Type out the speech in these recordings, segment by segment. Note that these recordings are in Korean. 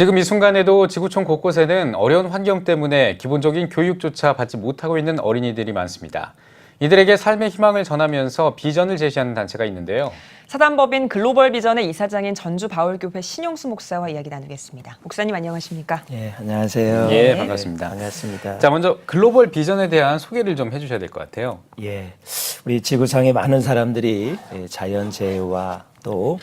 지금 이 순간에도 지구촌 곳곳에는 어려운 환경 때문에 기본적인 교육조차 받지 못하고 있는 어린이들이 많습니다. 이들에게 삶의 희망을 전하면서 비전을 제시하는 단체가 있는데요. 사단법인 글로벌 비전의 이사장인 전주 바울교회 신용수 목사와 이야기 나누겠습니다. 목사님 안녕하십니까? 예, 안녕하세요. 예, 반갑습니다. 반갑습니다. 자, 먼저 글로벌 비전에 대한 소개를 좀 해주셔야 될 것 같아요. 예, 우리 지구상의 많은 사람들이 자연재해와 또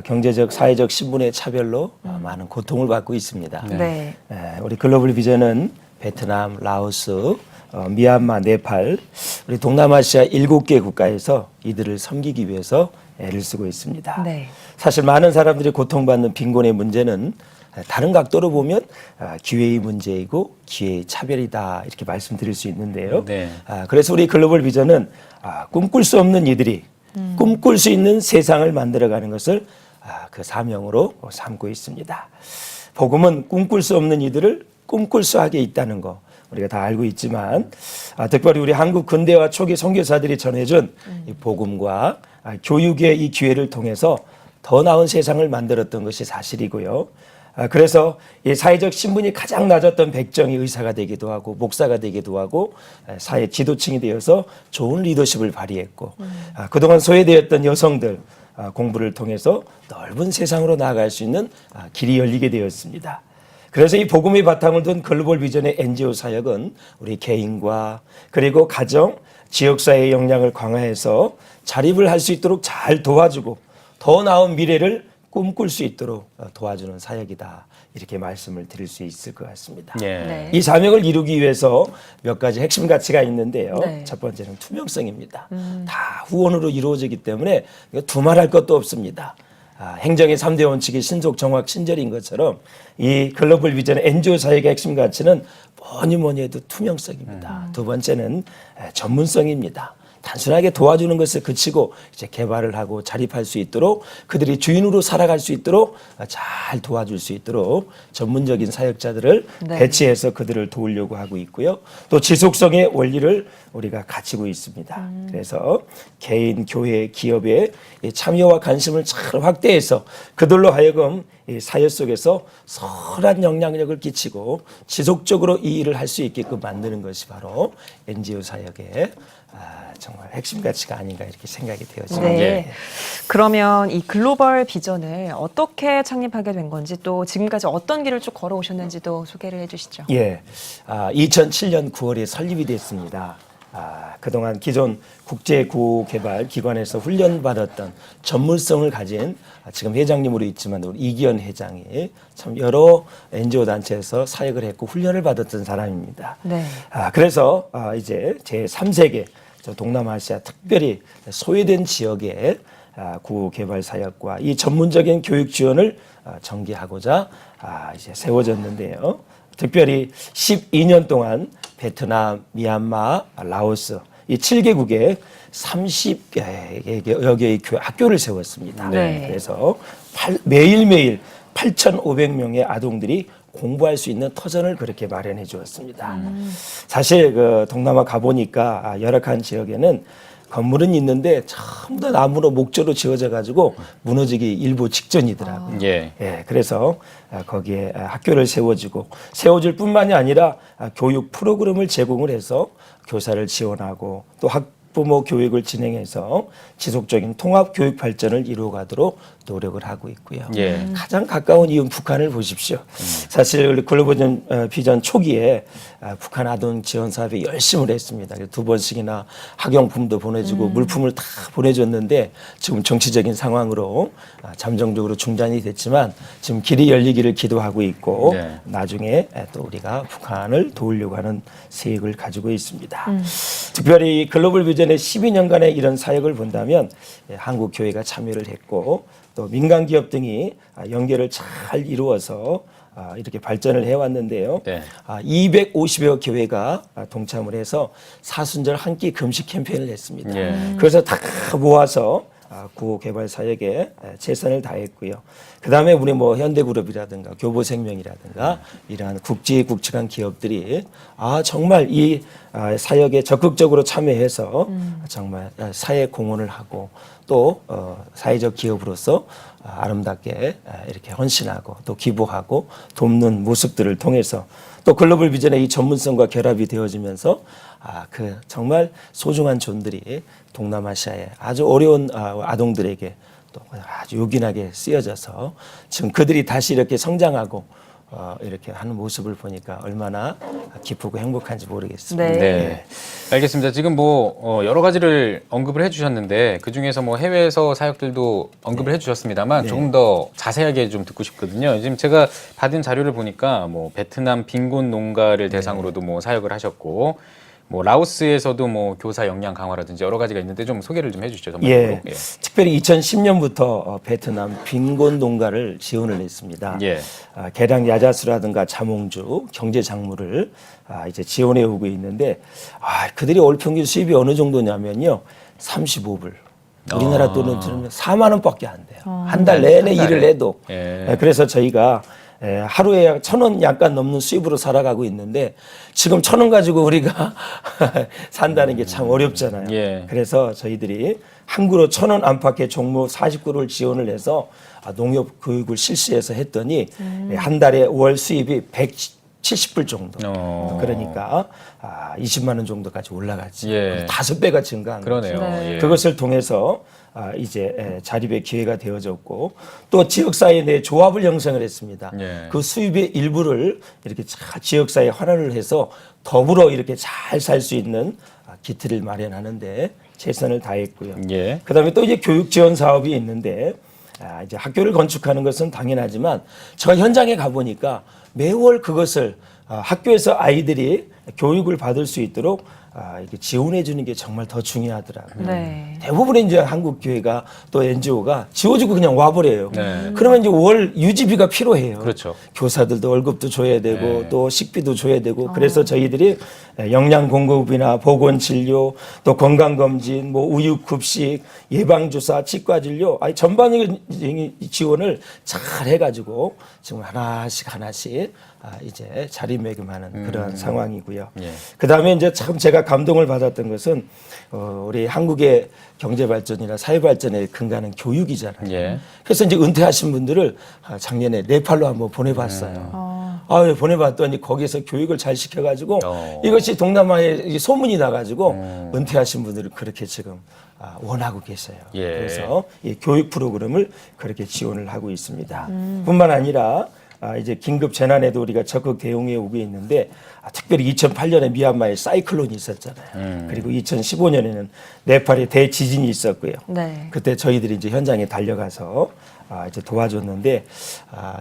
경제적, 사회적 신분의 차별로 많은 고통을 받고 있습니다. 네. 우리 글로벌 비전은 베트남, 라오스, 미얀마, 네팔, 우리 동남아시아 7개 국가에서 이들을 섬기기 위해서 애를 쓰고 있습니다. 네. 사실 많은 사람들이 고통받는 빈곤의 문제는 다른 각도로 보면 기회의 문제이고 기회의 차별이다 이렇게 말씀드릴 수 있는데요. 네. 그래서 우리 글로벌 비전은 꿈꿀 수 없는 이들이 꿈꿀 수 있는 세상을 만들어가는 것을 그 사명으로 삼고 있습니다. 복음은 꿈꿀 수 없는 이들을 꿈꿀 수 하게 있다는 거 우리가 다 알고 있지만 특별히 우리 한국 근대화 초기 선교사들이 전해준 이 복음과 교육의 이 기회를 통해서 더 나은 세상을 만들었던 것이 사실이고요. 그래서 이 사회적 신분이 가장 낮았던 백정이 의사가 되기도 하고 목사가 되기도 하고 사회 지도층이 되어서 좋은 리더십을 발휘했고 그동안 소외되었던 여성들 공부를 통해서 넓은 세상으로 나아갈 수 있는 길이 열리게 되었습니다. 그래서 이 복음의 바탕을 둔 글로벌 비전의 NGO 사역은 우리 개인과 그리고 가정, 지역사회의 역량을 강화해서 자립을 할 수 있도록 잘 도와주고 더 나은 미래를 꿈꿀 수 있도록 도와주는 사역이다. 이렇게 말씀을 드릴 수 있을 것 같습니다. 예. 네. 이 사명을 이루기 위해서 몇 가지 핵심 가치가 있는데요. 네. 첫 번째는 투명성입니다. 다 후원으로 이루어지기 때문에 두말할 것도 없습니다. 행정의 3대 원칙이 신속, 정확, 친절인 것처럼 이 글로벌 비전의 NGO 사역의 핵심 가치는 뭐니 해도 투명성입니다. 두 번째는 전문성입니다. 단순하게 도와주는 것에 그치고 이제 개발을 하고 자립할 수 있도록 그들이 주인으로 살아갈 수 있도록 잘 도와줄 수 있도록 전문적인 사역자들을 네. 배치해서 그들을 도우려고 하고 있고요. 또 지속성의 원리를 우리가 갖추고 있습니다. 그래서 개인, 교회, 기업의 참여와 관심을 잘 확대해서 그들로 하여금 이 사회 속에서 선한 영향력을 끼치고 지속적으로 이 일을 할 수 있게끔 만드는 것이 바로 NGO 사역의 정말 핵심 가치가 아닌가 이렇게 생각이 되어집니다. 네. 예. 그러면 이 글로벌 비전을 어떻게 창립하게 된 건지 또 지금까지 어떤 길을 쭉 걸어오셨는지도 소개를 해주시죠. 예, 2007년 9월에 설립이 됐습니다. 그동안 기존 국제구호개발기관에서 훈련받았던 전문성을 가진 지금 회장님으로 있지만 우리 이기현 회장이 참 여러 NGO 단체에서 사역을 했고 훈련을 받았던 사람입니다. 네. 그래서 이제 제3세계 동남아시아 특별히 소외된 지역의 구호개발 사역과 이 전문적인 교육 지원을 전개하고자 이제 세워졌는데요. 특별히 12년 동안 베트남, 미얀마, 라오스 이 7개국에 30여 개의 학교를 세웠습니다. 네. 그래서 매일매일 8,500명의 아동들이 공부할 수 있는 터전을 그렇게 마련해 주었습니다. 사실 그 동남아 가보니까 열악한 지역에는 건물은 있는데 전부 다 나무로 목조로 지어져 가지고 무너지기 일보 직전이더라고요. 예. 예, 그래서 거기에 학교를 세워줄 뿐만이 아니라 교육 프로그램을 제공을 해서 교사를 지원하고 또 학부모 교육을 진행해서 지속적인 통합 교육 발전을 이루어가도록 노력을 하고 있고요. 예. 가장 가까운 이웃 북한을 보십시오. 사실 우리 글로벌 비전 초기에 북한 아동 지원 사업에 열심히 했습니다. 2번씩이나 학용품도 보내주고 물품을 다 보내줬는데 지금 정치적인 상황으로 잠정적으로 중단이 됐지만 지금 길이 열리기를 기도하고 있고 네. 나중에 또 우리가 북한을 도우려고 하는 계획을 가지고 있습니다. 특별히 글로벌 비전의 12년간의 이런 사역을 본다면 한국 교회가 참여를 했고 또 민간 기업 등이 연계를 잘 이루어서 이렇게 발전을 해왔는데요. 네. 250여 교회가 동참을 해서 사순절 한 끼 금식 캠페인을 했습니다. 예. 그래서 다 모아서 구호 개발 사역에 최선을 다했고요. 그 다음에 우리 뭐 현대그룹이라든가 교보생명이라든가 이러한 굵직굵직한 기업들이 정말 이 사역에 적극적으로 참여해서 정말 사회 공헌을 하고 또 사회적 기업으로서 아름답게 이렇게 헌신하고 또 기부하고 돕는 모습들을 통해서 또 글로벌 비전의 이 전문성과 결합이 되어지면서 그 정말 소중한 존들이 동남아시아의 아주 어려운 아동들에게 또 아주 요긴하게 쓰여져서 지금 그들이 다시 이렇게 성장하고 이렇게 하는 모습을 보니까 얼마나 기쁘고 행복한지 모르겠습니다. 네. 네. 알겠습니다. 지금 뭐 여러 가지를 언급을 해주셨는데 그 중에서 뭐 해외에서 사역들도 언급을 해주셨습니다만 네. 조금 더 자세하게 좀 듣고 싶거든요. 지금 제가 받은 자료를 보니까 뭐 베트남 빈곤 농가를 대상으로도 뭐 사역을 하셨고 뭐 라오스에서도 뭐 교사 역량 강화라든지 여러 가지가 있는데 좀 소개를 좀 해주시죠. 전반적으로. 예, 특별히 2010년부터 베트남 빈곤 농가를 지원을 했습니다. 예. 개량 야자수라든가 자몽주, 경제 작물을 이제 지원해 오고 있는데 그들이 월 평균 수입이 어느 정도냐면요, 35불. 우리나라 돈은 4만 원밖에 안 돼요. 한 달 내내 일을 해도. 예. 그래서 저희가 하루에 1,000원 약간 넘는 수입으로 살아가고 있는데 지금 1,000원 가지고 우리가 산다는 게 참 어렵잖아요. 예. 그래서 그래서 저희들이 한 그루 1,000원 안팎의 종목 40그루를 지원을 해서 농협 교육을 실시해서 했더니 한 달에 월 수입이 170불 정도. 그러니까 20만 원 정도까지 올라갔지. 예. 5배가 증가한 그러네요. 거죠. 네. 예. 그것을 통해서 이제 자립의 기회가 되어졌고 또 지역사회 내 조합을 형성을 했습니다. 예. 그 수입의 일부를 이렇게 지역사회에 환원을 해서 더불어 이렇게 잘 살 수 있는 기틀을 마련하는데 최선을 다했고요. 예. 그다음에 또 이제 교육 지원 사업이 있는데 이제 학교를 건축하는 것은 당연하지만 제가 현장에 가보니까 매월 그것을 학교에서 아이들이 교육을 받을 수 있도록 이렇게 지원해 주는 게 정말 더 중요하더라고요. 네. 대부분의 이제 한국 교회가 또 NGO가 지워주고 그냥 와버려요. 네. 그러면 이제 월 유지비가 필요해요. 그렇죠. 교사들도 월급도 줘야 되고 네. 또 식비도 줘야 되고 그래서 저희들이 영양 공급이나 보건 진료 또 건강 검진 뭐 우유 급식 예방 주사 치과 진료 전반적인 지원을 잘 해가지고 지금 하나씩 이제 자리매김하는 그러한 상황이고요. 예. 그 다음에 이제 참 제가 감동을 받았던 것은 우리 한국의 경제 발전이나 사회 발전의 근간은 교육이잖아요. 예. 그래서 이제 은퇴하신 분들을 작년에 네팔로 한번 보내봤어요. 보내봤더니 거기에서 교육을 잘 시켜가지고 이것이 동남아에 소문이 나가지고 은퇴하신 분들을 그렇게 지금 원하고 계세요. 예. 그래서 이 교육 프로그램을 그렇게 지원을 하고 있습니다. 뿐만 아니라 이제 긴급 재난에도 우리가 적극 대응해 오고 있는데 특별히 2008년에 미얀마에 사이클론이 있었잖아요. 그리고 2015년에는 네팔에 대지진이 있었고요. 네. 그때 저희들이 이제 현장에 달려가서 이제 도와줬는데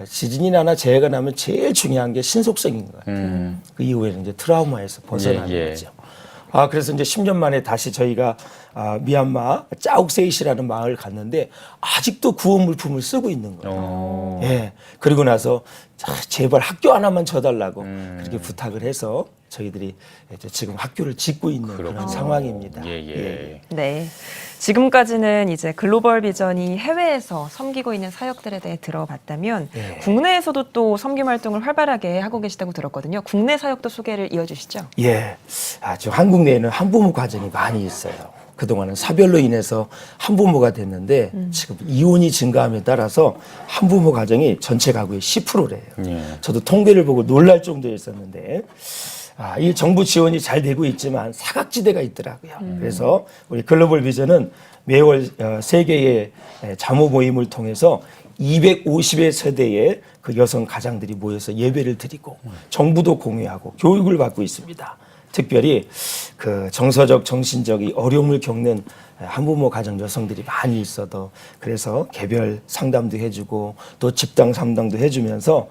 지진이 나나 재해가 나면 제일 중요한 게 신속성인 것 같아요. 그 이후에는 이제 트라우마에서 벗어나는 예. 거죠. 그래서 이제 10년 만에 다시 저희가 미얀마 짜옥세이시라는 마을 갔는데 아직도 구호 물품을 쓰고 있는 거예요. 예. 그리고 나서 제발 학교 하나만 줘달라고 그렇게 부탁을 해서 저희들이 이제 지금 학교를 짓고 있는 그런 상황입니다. 예. 네. 지금까지는 이제 글로벌 비전이 해외에서 섬기고 있는 사역들에 대해 들어봤다면 예. 국내에서도 또 섬김 활동을 활발하게 하고 계시다고 들었거든요. 국내 사역도 소개를 이어주시죠. 예. 지금 한국 내에는 한부모 가정이 많이 있어요. 그동안은 사별로 인해서 한부모가 됐는데 지금 이혼이 증가함에 따라서 한부모 가정이 전체 가구의 10%래요. 예. 저도 통계를 보고 놀랄 정도였었는데 이 정부 지원이 잘 되고 있지만 사각지대가 있더라고요. 그래서 우리 글로벌 비전은 매월 세계의 자모 모임을 통해서 250의 세대의 그 여성 가장들이 모여서 예배를 드리고 정부도 공유하고 교육을 받고 있습니다. 특별히 그 정서적, 정신적 이 어려움을 겪는 한부모 가정 여성들이 많이 있어도 그래서 개별 상담도 해주고 또 집단 상담도 해주면서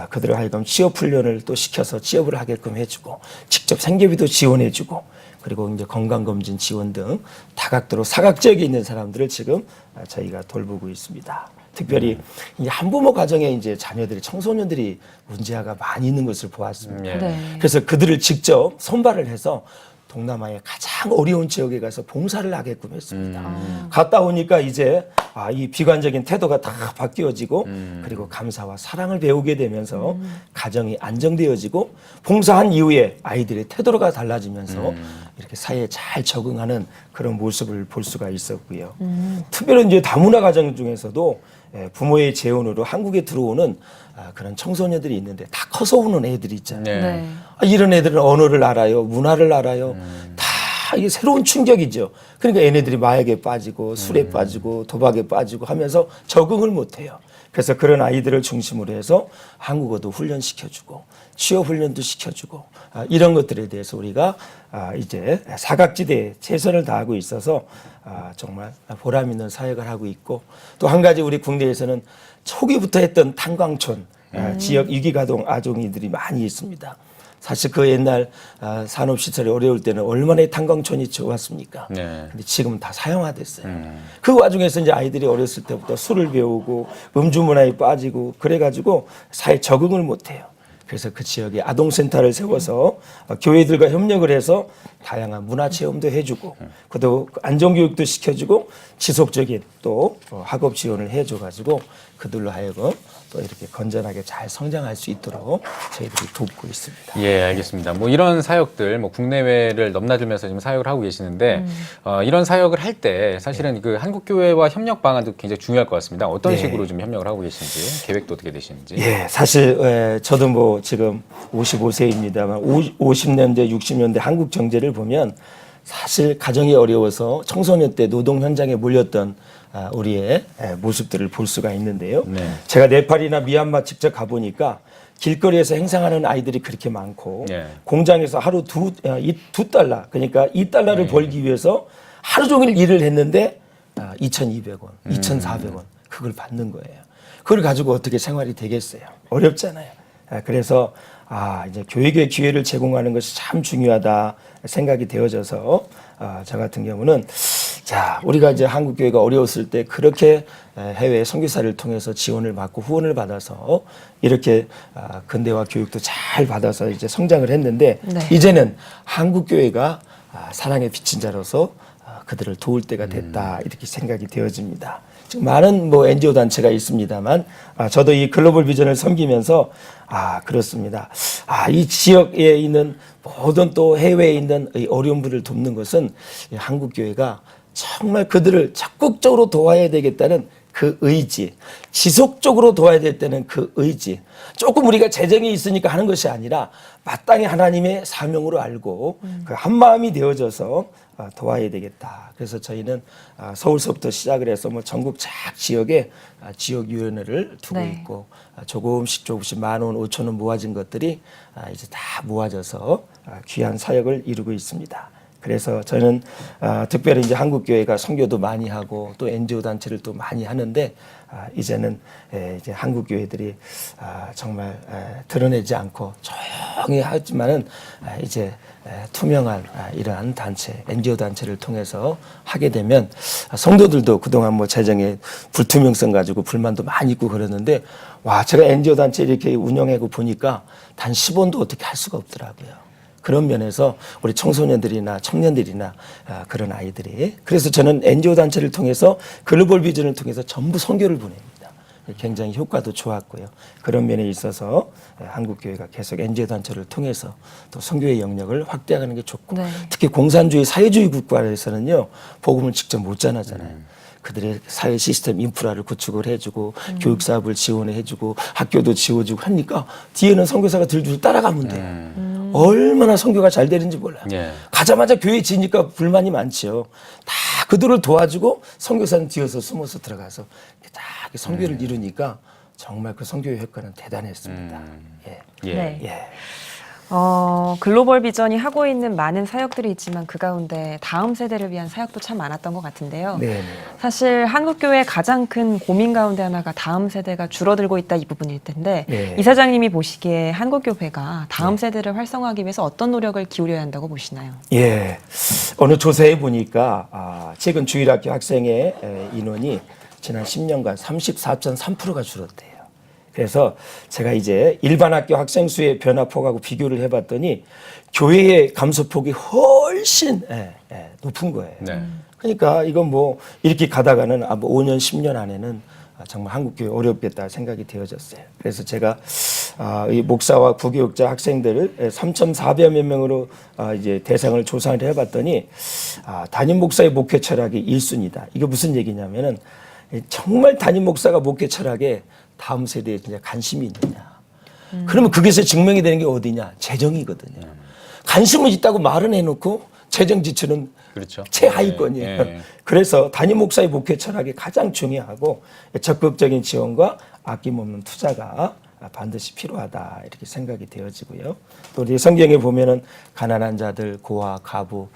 그들을 하여금 취업 훈련을 또 시켜서 취업을 하게끔 해주고 직접 생계비도 지원해주고 그리고 이제 건강검진 지원 등 다각도로 사각지역에 있는 사람들을 지금 저희가 돌보고 있습니다. 특별히 이 한부모 가정에 이제 자녀들이 청소년들이 문제가 많이 있는 것을 보았습니다. 네. 그래서 그들을 직접 선발을 해서 동남아의 가장 어려운 지역에 가서 봉사를 하게끔 했습니다. 갔다 오니까 이제 이 비관적인 태도가 다 바뀌어지고 그리고 감사와 사랑을 배우게 되면서 가정이 안정되어지고 봉사한 이후에 아이들의 태도가 달라지면서 이렇게 사회에 잘 적응하는 그런 모습을 볼 수가 있었고요. 특별히 이제 다문화 가정 중에서도 부모의 재혼으로 한국에 들어오는 그런 청소년들이 있는데 다 커서 오는 애들이 있잖아요. 네. 네. 이런 애들은 언어를 알아요, 문화를 알아요. 다 이게 새로운 충격이죠. 그러니까 얘네들이 마약에 빠지고 술에 빠지고 도박에 빠지고 하면서 적응을 못해요. 그래서 그런 아이들을 중심으로 해서 한국어도 훈련시켜주고 취업 훈련도 시켜주고 이런 것들에 대해서 우리가 이제 사각지대에 최선을 다하고 있어서 정말 보람 있는 사역을 하고 있고, 또 한 가지 우리 국내에서는 초기부터 했던 탄광촌 지역 유기가동 아동이들이 많이 있습니다. 사실 그 옛날 산업시설이 어려울 때는 얼마나 탄광촌이 좋았습니까? 네. 근데 지금은 다 사형화됐어요. 그 와중에서 이제 아이들이 어렸을 때부터 술을 배우고 음주문화에 빠지고 그래가지고 사회 적응을 못해요. 그래서 그 지역에 아동센터를 세워서 교회들과 협력을 해서 다양한 문화체험도 해주고 그도 안전교육도 시켜주고 지속적인 또 학업 지원을 해줘가지고 그들로 하여금 또 이렇게 건전하게 잘 성장할 수 있도록 저희들이 돕고 있습니다. 예, 알겠습니다. 뭐 이런 사역들, 뭐 국내외를 넘나들면서 지금 사역을 하고 계시는데 이런 사역을 할 때 사실은 그 한국교회와 협력 방안도 굉장히 중요할 것 같습니다. 어떤 네. 식으로 좀 협력을 하고 계신지, 계획도 어떻게 되시는지. 예, 사실 저도 뭐 지금 55세입니다만 50년대, 60년대 한국 정제를 보면 사실 가정이 어려워서 청소년 때 노동 현장에 몰렸던 우리의 모습들을 볼 수가 있는데요. 네. 제가 네팔이나 미얀마 직접 가보니까 길거리에서 행상하는 아이들이 그렇게 많고 네. 공장에서 하루 두 달러, 그러니까 2달러를 벌기 위해서 하루 종일 일을 했는데 2,200원, 2,400원 그걸 받는 거예요. 그걸 가지고 어떻게 생활이 되겠어요? 어렵잖아요. 그래서 이제 교육의 기회를 제공하는 것이 참 중요하다 생각이 되어져서 저 같은 경우는 자, 우리가 이제 한국 교회가 어려웠을 때 그렇게 해외 선교사를 통해서 지원을 받고 후원을 받아서 이렇게 근대화 교육도 잘 받아서 이제 성장을 했는데 네. 이제는 한국 교회가 사랑의 빛인 자로서 그들을 도울 때가 됐다 이렇게 생각이 되어집니다. 지금 많은 뭐 NGO 단체가 있습니다만 저도 이 글로벌 비전을 섬기면서 그렇습니다. 이 지역에 있는 모든 또 해외에 있는 이 어려운 분을 돕는 것은 이 한국 교회가 정말 그들을 적극적으로 도와야 되겠다는 그 의지, 지속적으로 도와야 될 때는 그 의지, 조금 우리가 재정이 있으니까 하는 것이 아니라 마땅히 하나님의 사명으로 알고 그 한 마음이 되어져서 도와야 되겠다. 그래서 저희는 서울서부터 시작을 해서 뭐 전국 각 지역에 지역위원회를 두고 네. 있고 조금씩 10,000원, 5,000원 모아진 것들이 이제 다 모아져서 귀한 사역을 이루고 있습니다. 그래서 저는 특별히 이제 한국교회가 선교도 많이 하고 또 NGO 단체를 또 많이 하는데 이제는 이제 한국교회들이 정말 드러내지 않고 조용히 하지만은 이제 투명한 이러한 단체, NGO 단체를 통해서 하게 되면 성도들도 그동안 뭐 재정의 불투명성 가지고 불만도 많이 있고 그러는데 제가 NGO 단체 이렇게 운영하고 보니까 단 10원도 어떻게 할 수가 없더라고요. 그런 면에서 우리 청소년들이나 청년들이나 그런 아이들이 그래서 저는 NGO 단체를 통해서 글로벌 비전을 통해서 전부 선교를 보냅니다. 굉장히 효과도 좋았고요. 그런 면에 있어서 한국교회가 계속 NGO 단체를 통해서 또 선교의 영역을 확대하는 게 좋고 네. 특히 공산주의 사회주의 국가에서는요 복음을 직접 못 전하잖아요. 그들의 사회 시스템 인프라를 구축을 해주고 교육 사업을 지원을 해주고 학교도 지어주고 하니까 뒤에는 선교사가 들줄 따라가면 돼요. 얼마나 선교가 잘 되는지 몰라요. 예. 가자마자 교회 지니까 불만이 많지요. 다 그들을 도와주고 선교사는 뒤에서 숨어서 들어가서 딱 선교를 이루니까 정말 그 선교의 효과는 대단했습니다. 예. 예. 네. 예. 글로벌 비전이 하고 있는 많은 사역들이 있지만 그 가운데 다음 세대를 위한 사역도 참 많았던 것 같은데요. 네. 사실 한국교회의 가장 큰 고민 가운데 하나가 다음 세대가 줄어들고 있다 이 부분일 텐데 네. 이사장님이 보시기에 한국교회가 다음 세대를 활성화하기 위해서 어떤 노력을 기울여야 한다고 보시나요? 예. 어느 조사에 보니까 최근 주일학교 학생의 인원이 지난 10년간 34.3%가 줄었대요. 그래서 제가 이제 일반 학교 학생 수의 변화폭하고 비교를 해봤더니 교회의 감소폭이 훨씬 높은 거예요. 네. 그러니까 이건 뭐 이렇게 가다가는 뭐 5년, 10년 안에는 정말 한국교회 어렵겠다 생각이 되어졌어요. 그래서 제가 이 목사와 부교육자 학생들을 3,400여 명으로 이제 대상을 조사를 해봤더니 담임 목사의 목회 철학이 1순위다. 이게 무슨 얘기냐면은 정말 담임 목사가 목회 철학에 다음 세대에 진짜 관심이 있느냐. 그러면 그게서 증명이 되는 게 어디냐? 재정이거든요. 관심은 있다고 말은 해놓고 재정 지출은 그렇죠. 최하위권이에요. 네. 그래서 담임 목사의 목회 철학이 가장 중요하고 적극적인 지원과 아낌없는 투자가 반드시 필요하다 이렇게 생각이 되어지고요. 또 우리 성경에 보면은 가난한 자들, 고아, 가부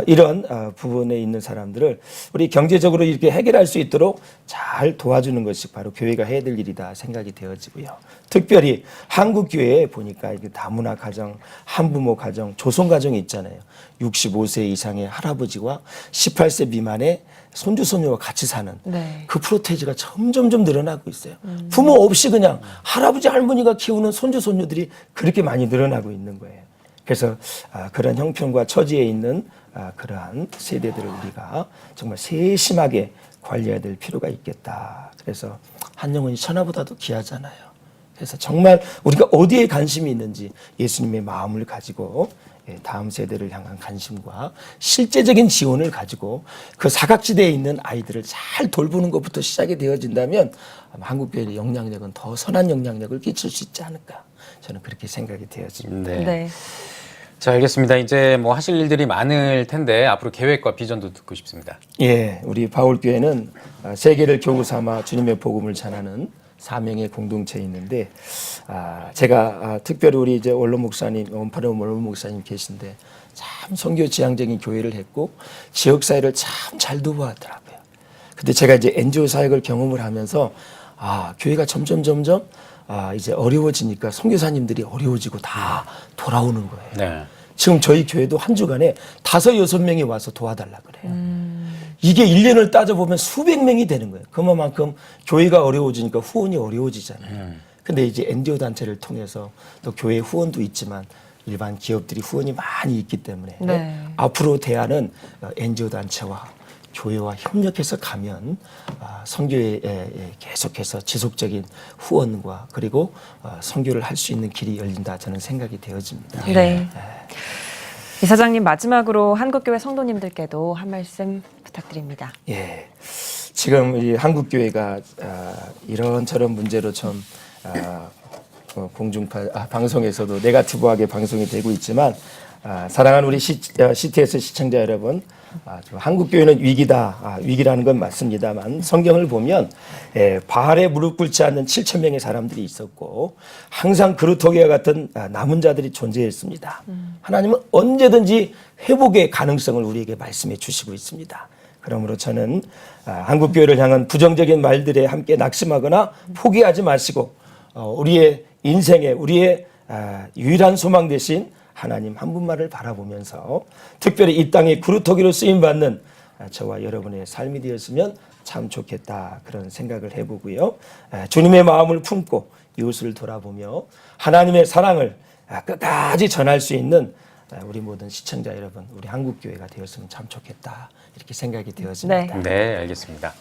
이런 부분에 있는 사람들을 우리 경제적으로 이렇게 해결할 수 있도록 잘 도와주는 것이 바로 교회가 해야 될 일이다 생각이 되어지고요. 특별히 한국 교회에 보니까 이게 다문화 가정, 한부모 가정, 조성 가정이 있잖아요. 65세 이상의 할아버지와 18세 미만의 손주 손녀와 같이 사는 네. 그 프로테이지가 점점점 늘어나고 있어요. 부모 없이 그냥 할아버지 할머니가 키우는 손주 손녀들이 그렇게 많이 늘어나고 있는 거예요. 그래서 그런 형편과 처지에 있는 그러한 세대들을 우리가 정말 세심하게 관리해야 될 필요가 있겠다. 그래서 한 영혼이 천하보다도 귀하잖아요. 그래서 정말 우리가 어디에 관심이 있는지 예수님의 마음을 가지고 다음 세대를 향한 관심과 실제적인 지원을 가지고 그 사각지대에 있는 아이들을 잘 돌보는 것부터 시작이 되어진다면 아마 한국교회의 영향력은 더 선한 영향력을 끼칠 수 있지 않을까 저는 그렇게 생각이 되어집니다. 네. 네. 자, 알겠습니다. 이제 뭐 하실 일들이 많을 텐데 앞으로 계획과 비전도 듣고 싶습니다. 예, 우리 바울교회는 세계를 교구 삼아 주님의 복음을 전하는 사명의 공동체에 있는데 제가 특별히 우리 이제 원로 목사님, 원파로 원로 목사님 계신데 참 선교 지향적인 교회를 했고 지역 사회를 참 잘 도와하더라고요. 근데 제가 이제 NGO 사역을 경험을 하면서 교회가 점점 이제 어려워지니까 선교사님들이 어려워지고 다 돌아오는 거예요. 네. 지금 저희 교회도 한 주간에 5-6명이 와서 도와달라 그래요. 이게 1년을 따져보면 수백 명이 되는 거예요. 그만큼 교회가 어려워지니까 후원이 어려워지잖아요. 근데 이제 NGO 단체를 통해서 또 교회 후원도 있지만 일반 기업들이 후원이 많이 있기 때문에 네. 앞으로 대안은 NGO 단체와 교회와 협력해서 가면 선교에 계속해서 지속적인 후원과 그리고 선교를 할 수 있는 길이 열린다 저는 생각이 되어집니다. 네. 이사장님 마지막으로 한국교회 성도님들께도 한 말씀 부탁드립니다. 예, 지금 이 한국교회가 이런저런 문제로 좀 방송에서도 네거티브하게 방송이 되고 있지만 사랑하는 우리 CTS 시청자 여러분, 한국교회는 위기다. 위기라는 건 맞습니다만 성경을 보면 바알에 무릎 꿇지 않는 7천 명의 사람들이 있었고 항상 그루터기와 같은 남은 자들이 존재했습니다. 하나님은 언제든지 회복의 가능성을 우리에게 말씀해 주시고 있습니다. 그러므로 저는 한국교회를 향한 부정적인 말들에 함께 낙심하거나 포기하지 마시고 우리의 인생에 우리의 유일한 소망 대신 하나님 한 분만을 바라보면서 특별히 이 땅에 그루터기로 쓰임받는 저와 여러분의 삶이 되었으면 참 좋겠다 그런 생각을 해보고요. 주님의 마음을 품고 이웃을 돌아보며 하나님의 사랑을 끝까지 전할 수 있는 우리 모든 시청자 여러분, 우리 한국교회가 되었으면 참 좋겠다 이렇게 생각이 되어집니다. 네, 알겠습니다.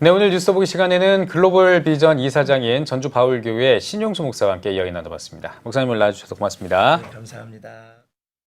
네, 오늘 뉴스 보기 시간에는 글로벌 비전 이사장인 전주 바울교회 신용수 목사와 함께 이야기 나눠봤습니다. 목사님 올라와주셔서 고맙습니다. 네, 감사합니다.